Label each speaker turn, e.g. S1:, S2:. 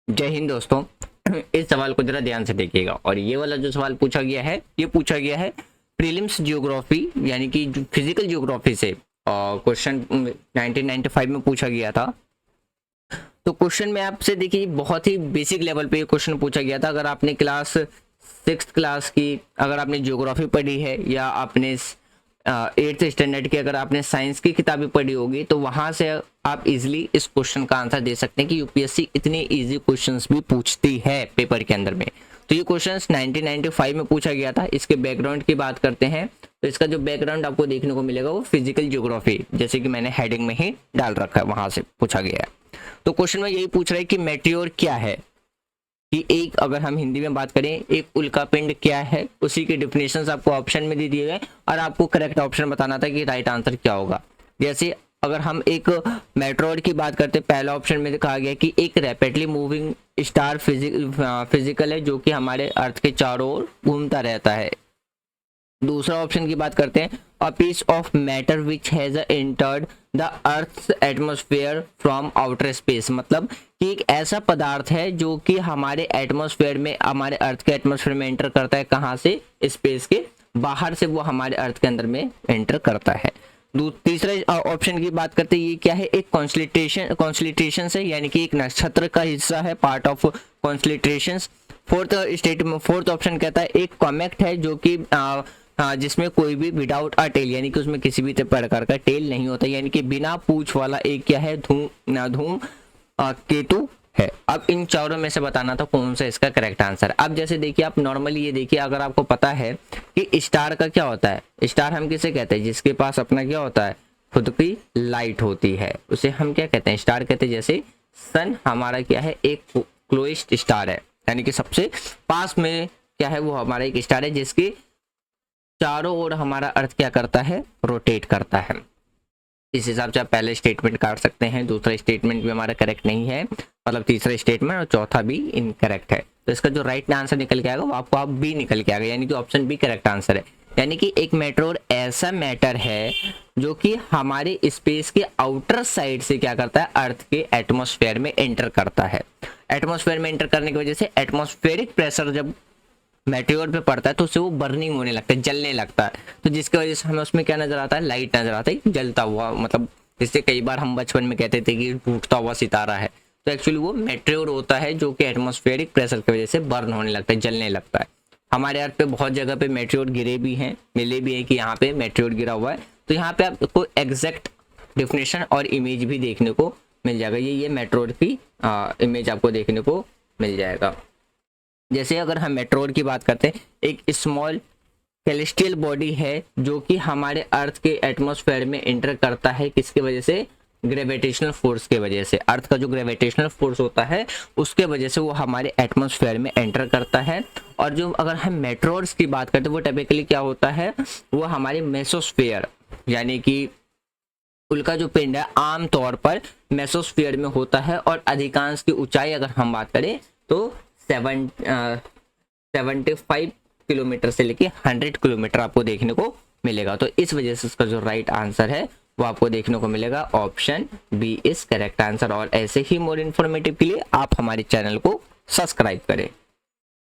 S1: जय हिंद दोस्तों। इस सवाल को जरा ध्यान से देखिएगा। और ये वाला जो सवाल पूछा गया है, ये पूछा गया है प्रीलिम्स ज्योग्राफी यानी कि फिजिकल ज्योग्राफी से। क्वेश्चन 1995 में पूछा गया था। तो क्वेश्चन में आपसे देखिए बहुत ही बेसिक लेवल पे ये क्वेश्चन पूछा गया था। अगर आपने क्लास 6th क्लास की, अगर आपने ज्योग्राफी पढ़ी है, या आपने 8th स्टैंडर्ड की अगर आपने साइंस की किताबें पढ़ी होगी, तो वहां से आप इजीली इस क्वेश्चन का आंसर दे सकते हैं कि यूपीएससी इतने इजी क्वेश्चंस भी पूछती है पेपर के अंदर में। तो ये क्वेश्चंस 1995 में पूछा गया था। इसके बैकग्राउंड की बात करते हैं तो इसका जो बैकग्राउंड आपको देखने को मिलेगा वो फिजिकल ज्योग्राफी, जैसे कि मैंने हेडिंग में ही डाल रखा है, वहां से पूछा गया है। तो क्वेश्चन में यही पूछ रहा है कि मेटियोर क्या है, कि एक, अगर हम हिंदी में बात करें, एक उल्कापिंड क्या है। उसी के डिफिनेशंस आपको ऑप्शन में दे दिए गए और आपको करेक्ट ऑप्शन बताना था कि राइट आंसर क्या होगा। जैसे अगर हम एक मेट्रोइड की बात करते हैं, पहला ऑप्शन में कहा गया कि एक रैपिडली मूविंग स्टार फिजिकल है जो कि हमारे अर्थ के चारों ओर घूमता रहता है। दूसरा ऑप्शन की बात करते हैं, a piece of matter which has entered the earth's atmosphere from outer space, मतलब कि एक ऐसा पदार्थ है जो कि हमारे एटमॉस्फेयर में, हमारे अर्थ के एटमॉस्फेयर में एंटर करता है। कहाँ से? स्पेस के बाहर से वो हमारे अर्थ के अंदर में एंटर करता है। तीसरा ऑप्शन की बात करते हैं, ये क्या है? एक कॉन्स्टिलेशन से, यानी कि एक नक्षत्र का हिस्सा है, part of constellation. Fourth option कहता है एक कॉमेट है जो कि जिसमें कोई भी विदाउट अ टेल, यानी कि उसमें किसी भी प्रकार का टेल नहीं होता, यानी कि बिना पूंछ वाला एक क्या है? धूम केतु है। अब इन चारों में से बताना था कौन सा इसका करेक्ट आंसर। अब जैसे देखिए, आप नॉर्मली ये देखिए, अगर आपको पता है कि स्टार का क्या होता है, स्टार हम किसे कहते हैं? जिसके पास अपना क्या होता है? खुद की लाइट होती है, उसे हम क्या कहते हैं? स्टार कहते हैं। जैसे सन हमारा क्या है? एक क्लोएस्ट स्टार है, यानी कि सबसे पास में क्या है? वो हमारा एक स्टार है जिसके चारों ओर हमारा अर्थ क्या करता है? रोटेट करता है। इस हिसाब से आप पहले स्टेटमेंट काट सकते हैं। दूसरा स्टेटमेंट भी हमारा करेक्ट नहीं है, मतलब तीसरा स्टेटमेंट, और चौथा भी इनकरेक्ट है। तो इसका जो राइट आंसर निकल के आएगा वो आपको आप बी निकल के आएगा, यानी कि ऑप्शन बी करेक्ट आंसर है। यानी कि एक मेट्रोर ऐसा मैटर है जो कि हमारे स्पेस के आउटर साइड से क्या करता है? अर्थ के एटमॉस्फेयर में एंटर करता है। एटमॉस्फेयर में एंटर करने की वजह से एटमॉस्फेरिक प्रेशर जब मेटेरियल पे पड़ता है तो उससे वो बर्निंग होने लगता है, जलने लगता है। तो जिसकी वजह से हमें उसमें क्या नजर आता है? लाइट नजर आता है, जलता हुआ। मतलब जिससे कई बार हम बचपन में कहते थे कि टूटता हुआ सितारा है, तो एक्चुअली वो मेटेरियल होता है जो कि एटमॉस्फेरिक प्रेशर की वजह से बर्न होने लगता है, जलने लगता है। हमारे अर्थ पे बहुत जगह पे मेटेरियल गिरे भी हैं, मिले भी हैं कि यहाँ पे मेटेरियल गिरा हुआ है। तो यहाँ पे आपको एग्जैक्ट डिफिनेशन और इमेज भी देखने को मिल जाएगा। ये मेटेरियल की इमेज आपको देखने को मिल जाएगा। जैसे अगर हम मेट्रोइड की बात करते हैं, एक स्मॉल सेलेस्टियल बॉडी है जो कि हमारे अर्थ के एटमॉस्फेयर में एंटर करता है। किसकी वजह से? ग्रेविटेशनल फोर्स के वजह से। अर्थ का जो ग्रेविटेशनल फोर्स होता है उसके वजह से वो हमारे एटमॉस्फेयर में एंटर करता है। और जो अगर हम मेट्रोइड्स की बात करते हैं, वो टिपिकली क्या होता है? वो हमारे मेसोस्फेयर, यानी कि उल्का जो पिंड है आमतौर पर मेसोस्फीयर में होता है। और अधिकांश की ऊंचाई अगर हम बात करें तो 75 किलोमीटर से लेके 100 किलोमीटर आपको देखने को मिलेगा। तो इस वजह से इसका जो राइट आंसर है वो आपको देखने को मिलेगा option B is correct answer. और ऐसे ही मोर इन्फॉर्मेटिव के लिए आप हमारे चैनल को सब्सक्राइब करें।